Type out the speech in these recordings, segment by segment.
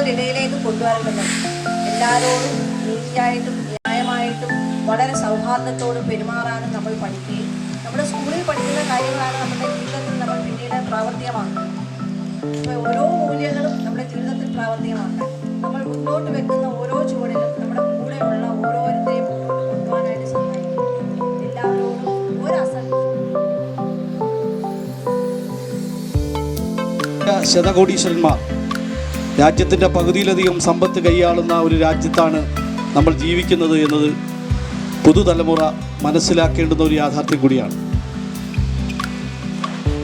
ജനങ്ങൾക്കിടയിലേക്ക് കൊണ്ടുവരേണ്ടത് എല്ലാവരോടും നീതിയായിട്ടും ന്യായമായിട്ടും വളരെ സൗഹാർദ്ദത്തോടും പെരുമാറാനും നമ്മൾ പഠിക്കുകയും നമ്മുടെ സ്കൂളിൽ പഠിക്കുന്ന കാര്യങ്ങളാണ് നമ്മുടെ ജീവിതത്തിൽ നമ്മൾ പിന്നീട് പ്രാവർത്തികമാക്കുന്നത്. അപ്പോൾ ഓരോ മൂല്യങ്ങളും നമ്മുടെ ജീവിതത്തിൽ പ്രാവർത്തികമാക്കാൻ നമ്മൾ മുന്നോട്ട് വെക്കുന്ന ഓരോ ചുവടിലും നമ്മുടെ കൂടെയുള്ള ഓരോരുത്തരെയും കൊണ്ടുപോകാനായിട്ട് സഹായിക്കും. എല്ലാവരോടും ശതകോടീശ്വരന്മാർ രാജ്യത്തിൻ്റെ പകുതിയിലധികം സമ്പത്ത് കൈയാളുന്ന ഒരു രാജ്യത്താണ് നമ്മൾ ജീവിക്കുന്നത് എന്നത് പുതുതലമുറ മനസ്സിലാക്കേണ്ടുന്ന ഒരു യാഥാർത്ഥ്യം കൂടിയാണ്.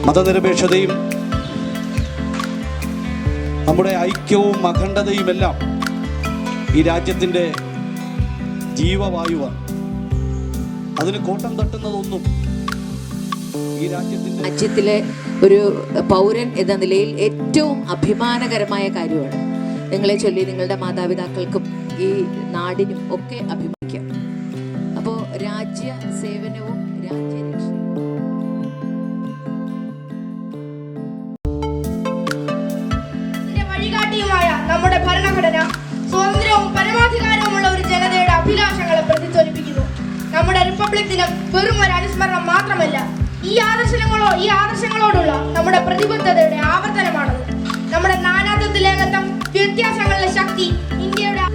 മതനിരപേക്ഷതയും നമ്മുടെ ഐക്യവും അഖണ്ഡതയുമെല്ലാം ഈ രാജ്യത്തിൻ്റെ ജീവവായുവാണ്. അതിന് കോട്ടം തട്ടുന്നതൊന്നും ഈ രാജ്യത്തിലെ ഒരു പൗരൻ എന്ന നിലയിൽ ഏറ്റവും അഭിമാനകരമായ കാര്യമാണ്. നിങ്ങളെ ചൊല്ലി നിങ്ങളുടെ മാതാപിതാക്കൾക്കും ഈ നാടിനും ഒക്കെ അഭിമാനിക്കാം. അപ്പോൾ രാജ്യ സേവനവും രാജ്യരക്ഷയും വഴികാട്ടിയുമായ നമ്മുടെ ഭരണഘടന സ്വാതന്ത്ര്യവും പരമാധികാരവുമുള്ള ഒരു ജനതയുടെ അഭിലാഷങ്ങളെ പ്രതിധ്വനിപ്പിക്കുന്നു. നമ്മുടെ റിപ്പബ്ലിക് ദിനം വെറും ഒരു അനുസ്മരണം മാത്രമല്ല, ഈ ആദർശങ്ങളോടുള്ള നമ്മുടെ പ്രതിബദ്ധതയുടെ ആവർത്തനമാണത്. നമ്മുടെ നാനാത്വത്തിൽ ഏകത്വം, വ്യത്യാസങ്ങളിലെ ശക്തി, ഇന്ത്യയുടെ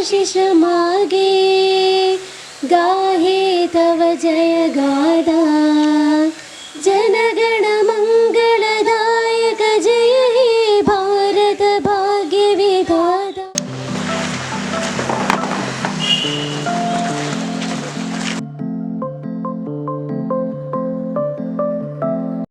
शिशमागे गा